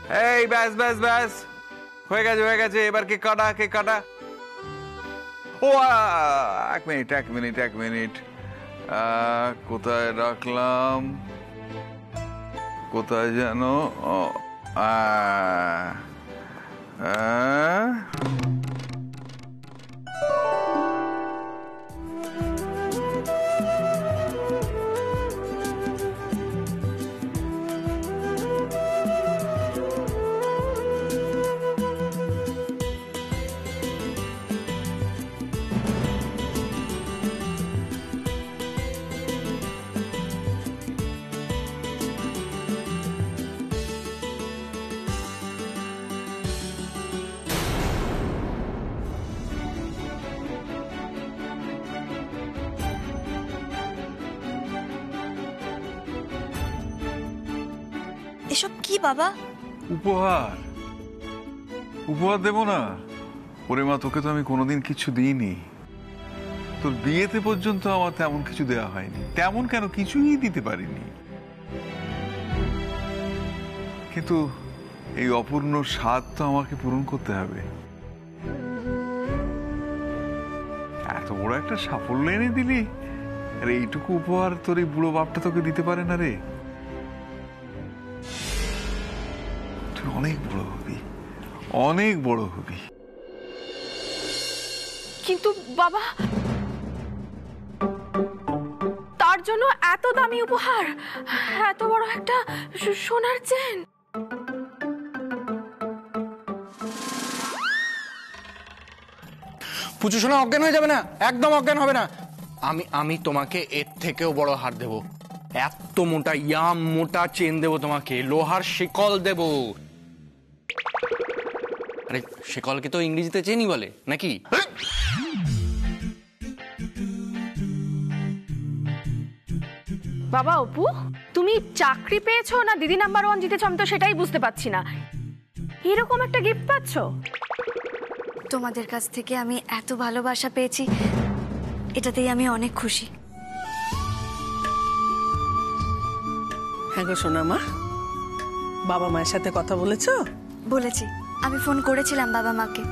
এই ব্যাস ব্যাস ব্যাস, হয়ে গেছে হয়ে গেছে। এবার কেক কাটা, কেক কাটা। ও এক মিনিট এক মিনিট এক মিনিট, কোথায় রাখলাম, কোথায় যেন? এসব কি বাবা? উপহার, উপহার দেব না? ওরে মা, তোকে তো আমি কোনোদিন কিছু দিইনি। তোর বিয়েতে পর্যন্ত আমার তেমন কিছু দেওয়া হয়নি। তেমন কেন, কিছুই দিতে পারিনি। কিন্তু এই অপূর্ণ স্বাদ তো আমাকে পূরণ করতে হবে। এত বড় একটা সাফল্য এনে দিলি, আর এইটুকু উপহার তোর এই বুড়ো বাপটা তোকে দিতে পারে না রে। তুই অনেক বড় হবি, অনেক বড় হবি। কিন্তু বাবা, তার জন্য এত দামি উপহার, এত বড় একটা সোনার চেন। পুচু সোনা অজ্ঞান হয়ে যাবে না, একদম অজ্ঞান হবে না। আমি তোমাকে এর থেকেও বড় হার দেব। এত মোটা, ইয়াম মোটা চেন দেব তোমাকে, লোহার শিকল দেব। আরে শিকলকে তো ইংরেজিতে চেনই বলে নাকি? বাবা অপু, তুমি চাকরি পেয়েছো না দিদি নাম্বার 1 জিতেছো, আমি তো সেটাই বুঝতে পারছি না। এরকম একটা গিফট পাচ্ছ? তোমাদের কাছ থেকে আমি এত ভালোবাসা পেয়েছি, এটাতেই আমি অনেক খুশি। হ্যাঁ গো সোনা মা, বাবা মায়ের সাথে কথা বলেছো? বলেছি, আমি ফোন করেছিলাম বাবা মাকে।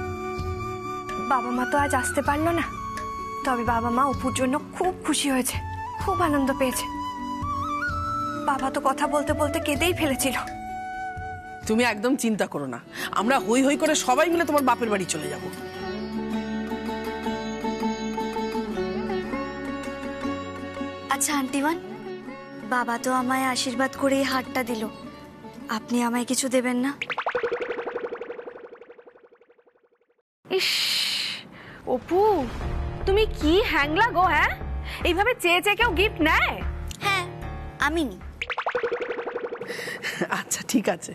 বাবা মা তো আজ আসতে পারলো না, তবে বাবা মা অপুর জন্য খুব খুশি হয়েছে, খুব আনন্দ পেয়েছে। বাবা তো কথা বলতে বলতে কেঁদেই ফেলেছিল। তুমি একদম চিন্তা করো না, আমরা হই হই করে সবাই মিলে তোমার বাপের বাড়ি চলে যাব। আচ্ছা আন্টিমান, বাবা তো আমায় আশীর্বাদ করে এই হারটা দিল, আপনি আমায় কিছু দেবেন না? ইস অপু, তুমি কি হ্যাংলা গো। হ্যাঁ, এইভাবে চেয়ে চেয়ে কেউ গিফট নেয়? হ্যাঁ, আমি নি। আচ্ছা ঠিক আছে,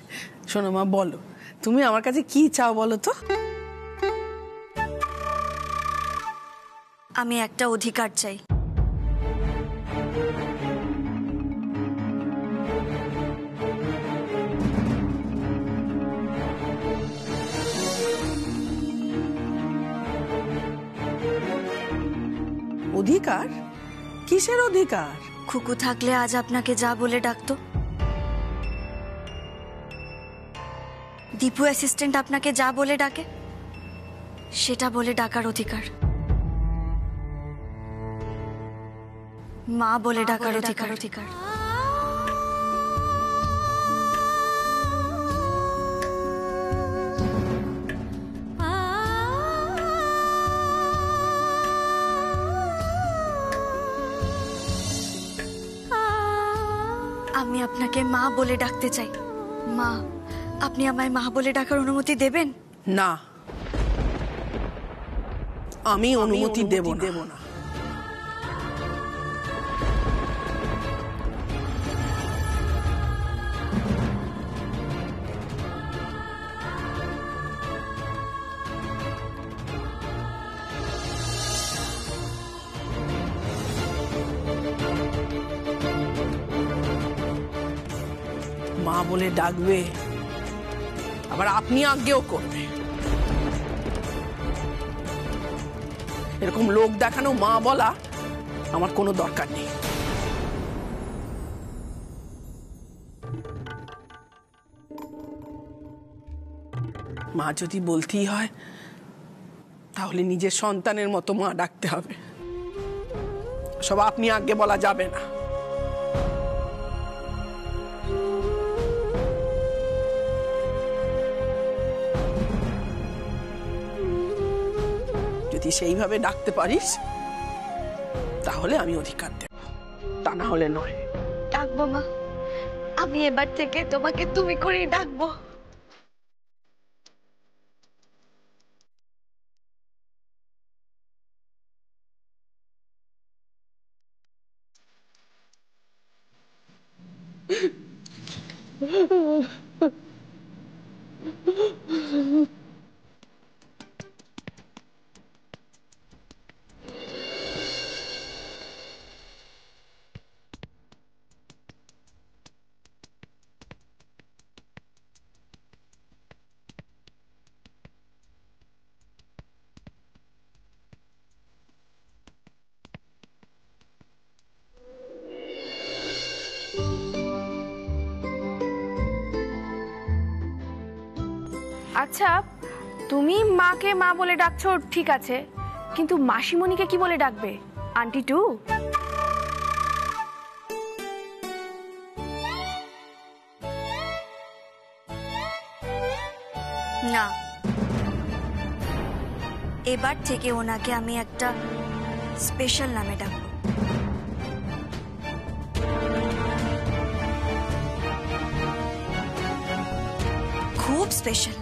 শোনো মা, বলো তুমি আমার কাছে কি চাও বলো তো। আমি একটা অধিকার চাই। অধিকার? কিসের অধিকার? খুকু থাকলে আজ আপনাকে যা বলে ডাকতো, দীপু অ্যাসিস্ট্যান্ট আপনাকে যা বলে ডাকে, সেটা বলে ডাকার অধিকার। মা বলে ডাকার অধিকার। আমি আপনাকে মা বলে ডাকতে চাই। মা, আপনি আমায় মা বলে ডাকার অনুমতি দেবেন? না, আমি অনুমতি দেব না। মা বলে ডাকবে, আবার আপনি আজ্ঞেও করবে। এরকম লোক দেখানো মা বলা আমার কোনো দরকার নেই। মা যদি বলতেই হয় তাহলে নিজের সন্তানের মতো মা ডাকতে হবে, সব আপনি আগে বলা যাবে না। যদি সেইভাবে ডাকতে পারিস তাহলে আমি অধিকার দেব, তা না হলে নয়। ডাকবো মা, আমি এবার থেকে তোমাকে তুমি করেই ডাকবো। আচ্ছা, তুমি মাকে মা বলে ডাকছো ঠিক আছে, কিন্তু মাসিমণিকে কি বলে ডাকবে? Auntie too? না, এবার থেকে ওনাকে আমি একটা স্পেশাল নামে ডাকবো। খুব স্পেশাল।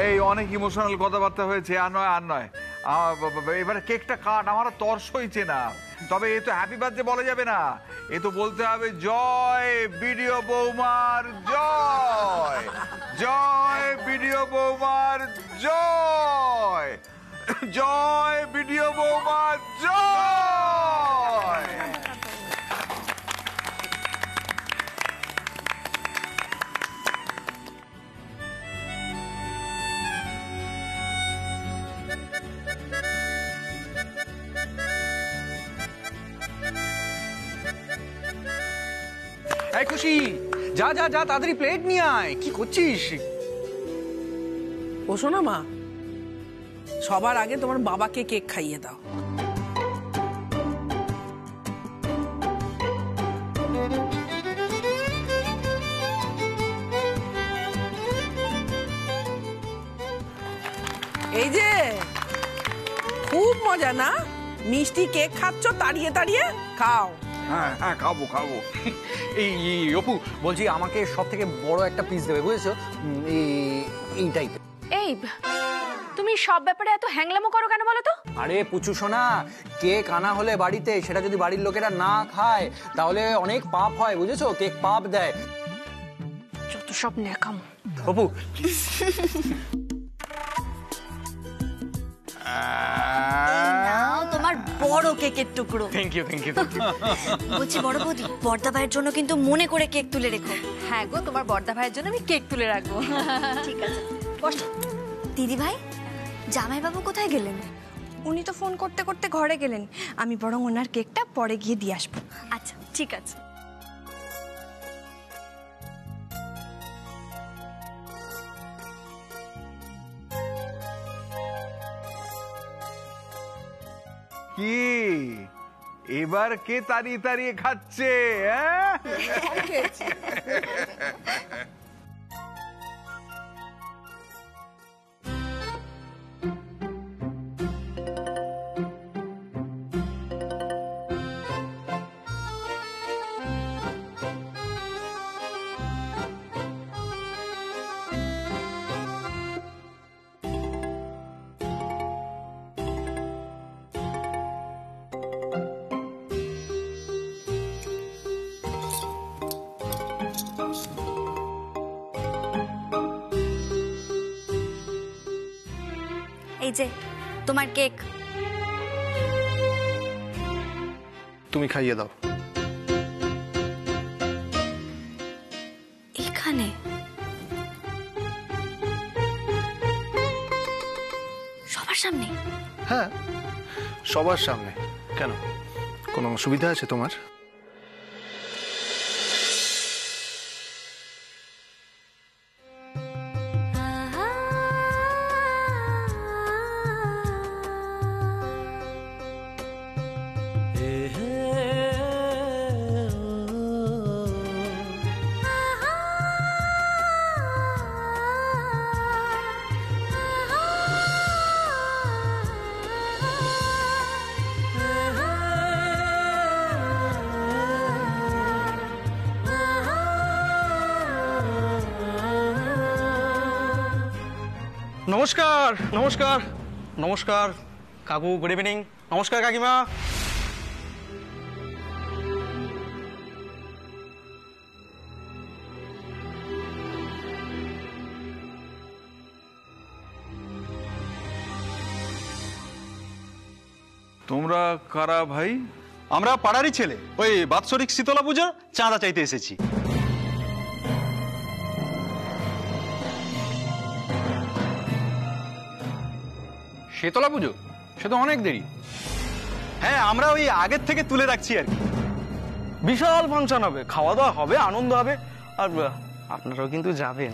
এই অনেক ইমোশনাল কথাবার্তা হয়েছে, আর নয় আর নয়। এবারে কেকটা কাট, আমার তর্স হয়েছে না। তবে এ তো হ্যাপি বার্থডে বলা যাবে না, এ তো বলতে হবে জয় ভিডিও বৌমার জয়, জয় ভিডিও বৌমার জয়, জয় ভিডিও বৌমার জয়। এই খুশি, যা যা যা তাড়াতাড়ি প্লেট নিয়ে আয়। কি করছিস? ও শোনো মা, সবার আগে তোমার বাবাকে কেক খাইয়ে দাও। এই যে খুব মজা না, মিষ্টি কেক খাচ্ছ তাড়িয়ে তাড়িয়ে, খাও। হ্যাঁ হ্যাঁ, খাবো খাবো। এই অপু বলছি, আমাকে সব থেকে বড় একটা পিস দেবে, বুঝেছো? এই টাইপের। এই তুমি সব ব্যাপারে এত হ্যাংলামো করো কেন বলো তো? আরে পুচু সোনা, কেক আনা হলে বাড়িতে, সেটা যদি বাড়ির লোকেরা না খায় তাহলে অনেক পাপ হয়, বুঝেছো? কেক পাপ দেয়। যত সব ন্যাকাম। অপু নাও তোমার বড় কেকের টুকরো। Thank you thank you. বলছি বড় বৌদি, বর্দা ভাইয়ের জন্য কিন্তু মনে করে কেক তুলে রেখো। হ্যাঁ গো, তোমার বর্দা ভাইয়ের জন্য আমি কেক তুলে রাখবো। ঠিক আছে, বসো। দিদি ভাই, জামাইবাবু কোথায় গেলেন? উনি তো ফোন করতে করতে ঘরে গেলেন, আমি বরং ওনার কেকটা পরে গিয়ে দিয়ে আসবো। আচ্ছা ঠিক আছে। কি এবার কে তাড়িয়ে তাড়িয়ে খাচ্ছে? হ্যাঁ, এই যে তোমার কেক। তুমি খাইয়ে দাও। এখানে সবার সামনে? হ্যাঁ, সবার সামনে। কেন, কোনো অসুবিধা আছে তোমার? নমস্কার নমস্কার নমস্কার কাকু, গুড ইভিনিং। নমস্কার কাকিমা। তোমরা কারা ভাই? আমরা পাড়ারই ছেলে, ওই বাৎসরিক শীতলা পুজোর চাঁদা চাইতে এসেছি। শীতলা পুজো? সে তো অনেক দেরি। হ্যাঁ, আমরা ওই আগের থেকে তুলে রাখছি আর কি। বিশাল ফাংশন হবে, খাওয়া দাওয়া হবে, আনন্দ হবে, আর আপনারাও কিন্তু যাবেন।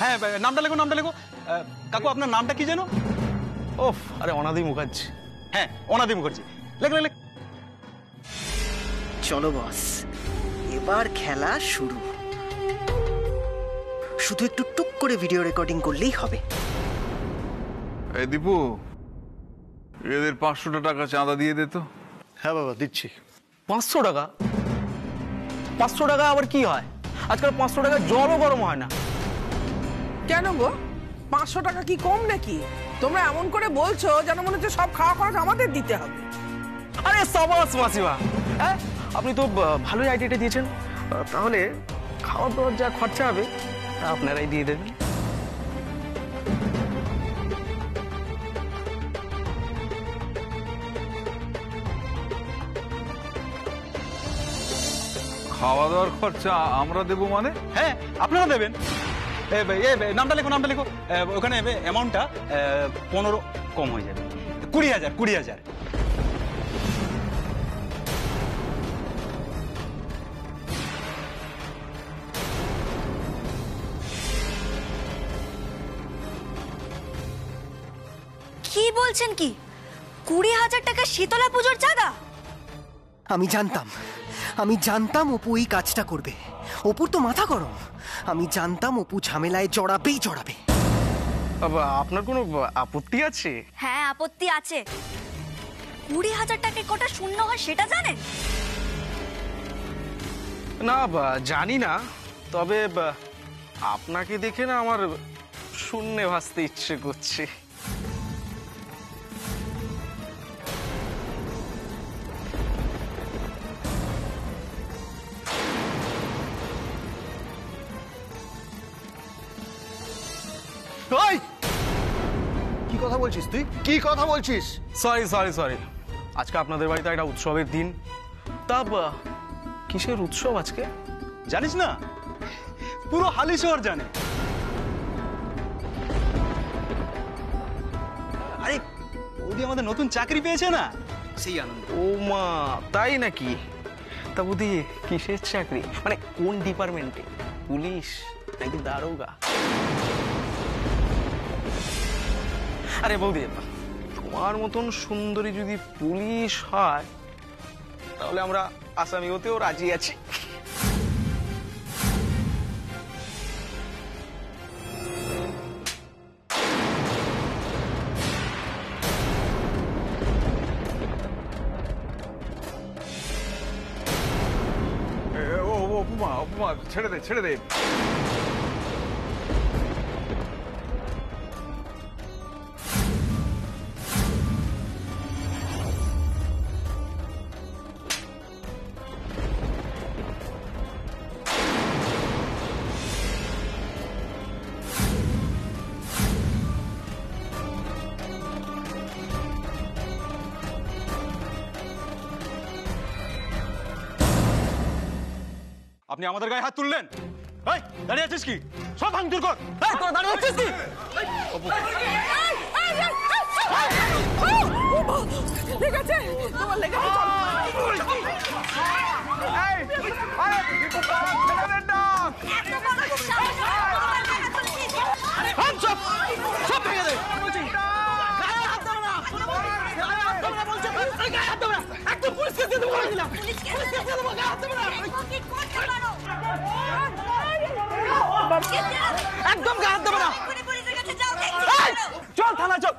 হ্যাঁ, নামটা লেখো, নামটা লেখো। কাকু, আপনার নামটা কি যেন? ওফ, আরে অনাদি মুখার্জি। হ্যাঁ, অনাদি মুখার্জি। লেখ লেখ। চলো বস, এবার খেলা শুরু। শুধু একটু টুক করে ভিডিও রেকর্ডিং করলেই হবে। এই দীপু, এদের 500 টাকা চাঁদা দিয়ে দে তো। হ্যাঁ বাবা, দিচ্ছি। 500 টাকা? 500 টাকা আবার কি হয়? আজকাল 500 টাকা জলও গরম হয় না। কেন গো, 500 টাকা কি কম নাকি? তোমরা এমন করে বলছো যেন মনে হচ্ছে সব খাওয়া খরচ আমাদের দিতে হবে। আরে সাবাস মাসিমা, হ্যাঁ আপনি তো ভালোই আইডিয়াটা দিয়েছেন। তাহলে খাওয়া দাওয়ার যা খরচা হবে তা আপনারাই দিয়ে দেবেন। খাওয়া দাওয়ার খরচা আমরা দেবো মানে? হ্যাঁ, আপনারা দেবেন। নামটা লেখো, নামটা লেখো। ওখানে অ্যামাউন্টটা 15 কম হয়ে যাবে। 20,000, 20,000। কি বলছেন কি? 20,000 টাকা শীতলা পুজোর চাঁদা? আমি জানতাম অপু এই কাজটা করবে। অপুর তো মাথা গরম। আমি জানতাম অপু ঝামেলায় জড়াবে। আপনার কোনো আপত্তি আছে? হ্যাঁ, আপত্তি আছে। 20,000 টাকায় কটা শূন্য হয় সেটা জানেন? না, জানি না, তবে আপনাকে দেখে না আমার শূন্যে ভাসতে ইচ্ছে করছে। কি কথা বলছিস তুই? কি কথা বলছিস? সরি। আজকে আপনাদের বাড়িতে একটা উৎসবের দিন। তা কিসের উৎসব আজকে জানিস না? পুরো হালি শহর জানে। আরে বৌদি আমাদের নতুন চাকরি পেয়েছে না, সেই আনন্দ। ও মা, তাই নাকি? তা বৌদি কিসের চাকরি, মানে কোন ডিপার্টমেন্টে? পুলিশ নাকি দারোগা? আরে বৌদি, তোমার মতন সুন্দরী যদি পুলিশ হয় তাহলে আমরা আসামি হতেও রাজি আছি। উপমা, ছেড়ে দে। আপনি আমাদের গায়ে হাত তুললেন? এই দাঁড়িয়ে আছিস কি? সব ভাঙচুর কর। এই তোরা দাঁড়িয়ে আছিস কি? লেগেছে তোমার লেগেছে সব ভেঙে দে। একদম পুলিশকে দিয়ে দেবো বলে দিলাম। একদম গায়ে হাত দেবো না। চল থানা চল।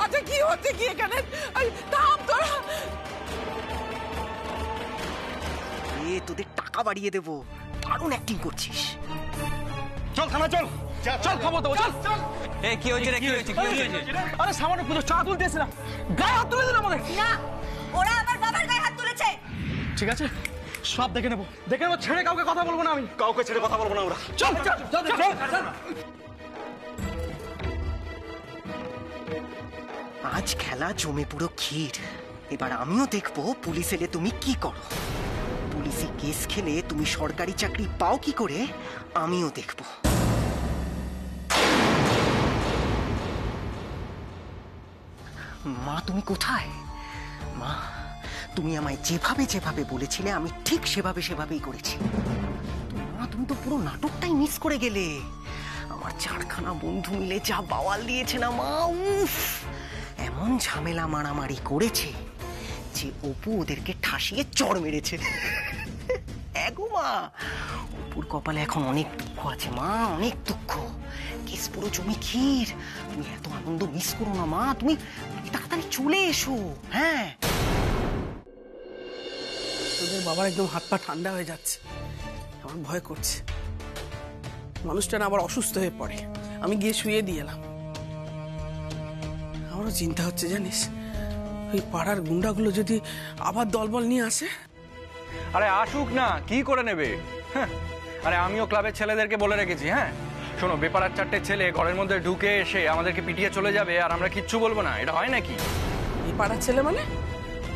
আচ্ছা কি হচ্ছে কি এখানে? থাম তোরা। তোদের টাকা বাড়িয়ে দেবো, দারুণ অ্যাক্টিং করছিস। চল থানা চল। চল খবর দেবো চল। এই কি হয়েছে রে, কি হয়েছে, কি হয়েছে? আরে সামান্য পুজো চা তুলতে এসেছিলাম, গায়ে হাত তুলে দিল আমাদের। না, ওরা আমার বাবার গায়ে হাত তুলেছে। ঠিক আছে সব দেখে নেবো, দেখে নেবো, ছেড়ে কাউকে কথা বলবো না। আমি কাউকে ছেড়ে কথা বলবো না। ওরা চল চল চল চল। আজ খেলা জমে পুরো ক্ষীর। এবার আমিও দেখবো পুলিশ এলে তুমি কি করো। পুলিশি কেস খেলে তুমি সরকারি চাকরি পাও কি করে, আমিও দেখবো। মা তুমি কোথায়? মা তুমি আমায় যেভাবে যেভাবে বলেছিলে আমি ঠিক সেভাবেই করেছি। মা তুমি তো পুরো নাটকটাই মিস করে গেলে। আমার চারখানা বন্ধু মিলে যা বাওয়াল দিয়েছে না মা, উফ! এমন ঝামেলা মারামারি করেছে যে অপু ওদেরকে ঠাসিয়ে চড় মেরেছে। এগো মা, অপুর কপালে এখন অনেক দুঃখ আছে মা, অনেক দুঃখ। কেস পুরো জমি ক্ষীর। তুমি এত আনন্দ মিস করো না মা, তুমি তাড়াতাড়ি চলে এসো। হ্যাঁ তোদের বাবার একদম হাত পা ঠান্ডা হয়ে যাচ্ছে, আমার ভয় করছে। মানুষটা না আবার অসুস্থ হয়ে পড়ে। আমি গিয়ে শুয়ে দিয়ে এলাম। আমারও চিন্তা হচ্ছে জানিস, ওই পাড়ার গুন্ডাগুলো যদি আবার দলবল নিয়ে আসে। আরে আসুক না, কি করে নেবে? হ্যাঁ, আরে আমিও ক্লাবের ছেলেদেরকে বলে রেখেছি। হ্যাঁ শোনো, বেপারার চারটে ছেলে ঘরের মধ্যে ঢুকে এসে আমাদেরকে পিটিয়ে চলে যাবে আর আমরা কিচ্ছু বলবো না, এটা হয় নাকি? এই পাড়ার ছেলে মানে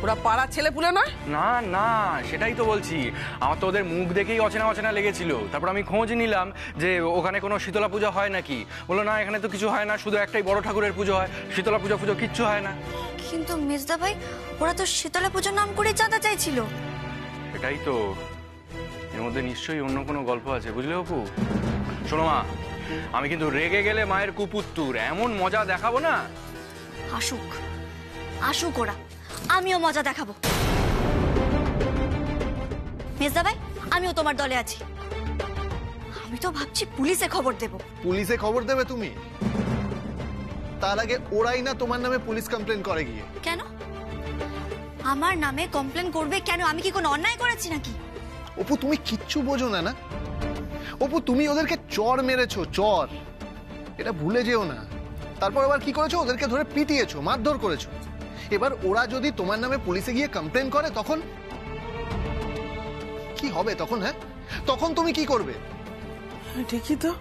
ওরা পাড়ার ছেলে পুলে নয়? না না, সেটাই তো বলছি। আমার তো ওদের মুখ দেখেই অচেনা অচেনা লেগেছিল। তারপর আমি খোঁজ নিলাম যে ওখানে কোনো শীতলা পূজা হয় নাকি। বললো না, এখানে তো কিছু হয় না, শুধু একটাই বড় ঠাকুরের পুজো হয়, শীতলা পুজো পুজো কিচ্ছু হয় না। কিন্তু মেজদা ভাই, ওরা তো শীতলা পুজোর নাম করে চাঁদা চাইছিল। এটাই তো, এর মধ্যে নিশ্চয়ই অন্য কোনো গল্প আছে, বুঝলে অপু? শোনো মা, আমি কিন্তু রেগে গেলে মায়ের কুপুত্তুর এমন মজা দেখাবো না। আসুক আসুক ওরা, আমিও মজা দেখাবো। মেজদা ভাই, আমিও তোমার দলে আছি। আমি তো ভাবছি পুলিশে খবর দেব। পুলিশে খবর দেবে তুমি? তার আগে ওরাই না তোমার নামে পুলিশ কমপ্লেন করে গিয়ে। কেন আমার নামে কমপ্লেন করবে? কেন, আমি কি কোনো অন্যায় করেছি নাকি? অপু তুমি কিচ্ছু বোঝো না। না অপু, তুমি ওদেরকে চড় মেরেছো, চড়, এটা ভুলে যেও না। তারপর আবার কি করেছো? ওদেরকে ধরে পিটিয়েছো, মারধর করেছো। এবার ওরা যদি তোমার নামে পুলিশে গিয়ে কমপ্লেন করে তখন কি হবে? তখন হ্যাঁ, তখন তুমি কি করবে? ঠিকই তো,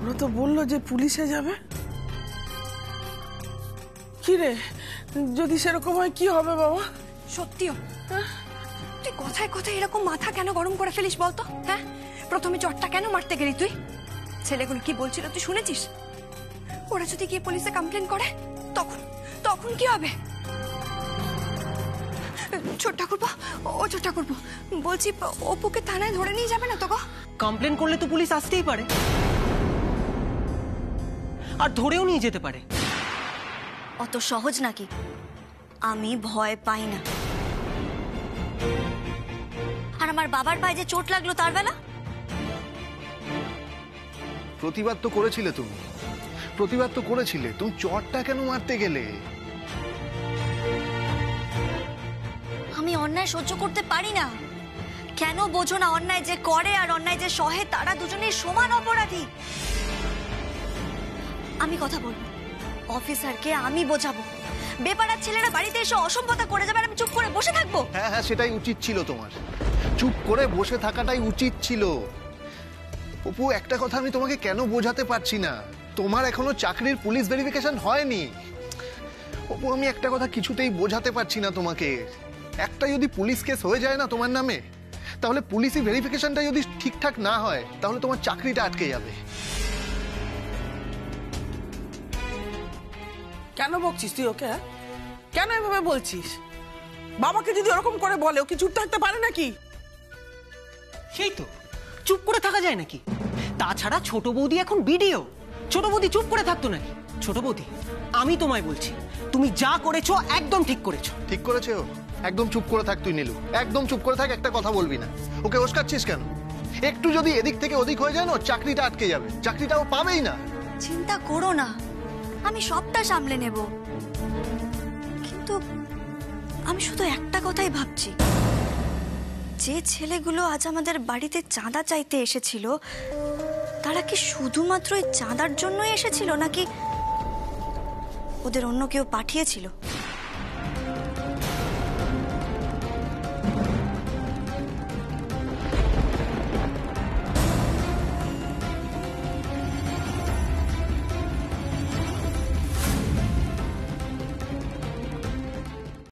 ওরা তো বললো যে পুলিশে যাবে। কি রে, যদি সেরকম হয় কি হবে বাবা? সত্যিও তুই কথায় কথায় এরকম মাথা কেন গরম করে ফেলিস বলতো? হ্যাঁ, প্রথমে চটটা কেন মারতে গেলি তুই? ছেলেগুলো কি বলছিল তুই শুনেছিস? ওরা যদি গিয়ে পুলিশে কমপ্লেন করে তখন তখন কি হবে? ছোট ঠাকুরপো, ও ছোট ঠাকুরপো, বলছি অপুকে থানায় ধরে নিয়ে যাবে না তো গো? কমপ্লেন করলে তো পুলিশ আসতেই পারে, আর ধরেও নিয়ে যেতে পারে। অত সহজ নাকি? আমি ভয় পাই না। আর আমার বাবার পায়ে যে চোট লাগলো তার বেলা প্রতিবাদ তো করেছিলে তুমি, প্রতিবাদ তো করেছিলে। তুমি চটটা কেন মারতে গেলে? আমি অন্যায় সহ্য করতে পারি না। কেন বোঝো না, অন্যায় যে করে আর অন্যায় যে সহে তারা দুজনেই সমান অপরাধী। আমি কথা বলবো, অফিসারকে আমি বোঝাবো। বেপারার ছেলেরা বাড়িতে এসে অসম্ভবতা করে যাবে আর আমি চুপ করে বসে থাকবো? হ্যাঁ হ্যাঁ, সেটাই উচিত ছিল তোমার। চুপ করে বসে থাকাটাই উচিত ছিল। অপু, একটা কথা আমি তোমাকে কেন বোঝাতে পারছি না, তোমার এখনো চাকরির পুলিশ ভেরিফিকেশন হয়নি। অপু, আমি একটা কথা কিছুতেই বোঝাতে পারছি না তোমাকে। একটা যদি পুলিশ কেস হয়ে যায় না তোমার নামে, তাহলে পুলিশি ভেরিফিকেশনটা যদি ঠিকঠাক না হয় তাহলে তোমার চাকরিটা আটকে যাবে। কেন বকছিস তুই ওকে? কেন এভাবে বলছিস? বাবাকে যদি ওরকম করে বলে, ও কি চুপ থাকতে পারে নাকি? সেই তো, চুপ করে থাকা যায় নাকি? তাছাড়া ছোট বৌদি এখন বিডিও, ছোট বৌদি চুপ করে থাকতো নাকি? ছোট বৌদি, আমি তোমায় বলছি, তুমি যা করেছো একদম ঠিক করেছো। ঠিক করেছে ও? একদম চুপ করে থাক তুই নীলু, একদম চুপ করে থাক, একটা কথা বলবি না। ওকে উস্কাচ্ছিস কেন? একটু যদি এদিক থেকে ওদিক হয়ে যায় না, চাকরিটা আটকে যাবে, চাকরিটা ও পাবেই না। চিন্তা করো না, আমি সবটা সামলে নেব। কিন্তু আমি শুধু একটা কথাই ভাবছি, যে ছেলেগুলো আজ আমাদের বাড়িতে চাঁদা চাইতে এসেছিল, তারা কি শুধুমাত্র এই চাঁদার জন্যই এসেছিল, নাকি ওদের অন্য কেউ পাঠিয়েছিল?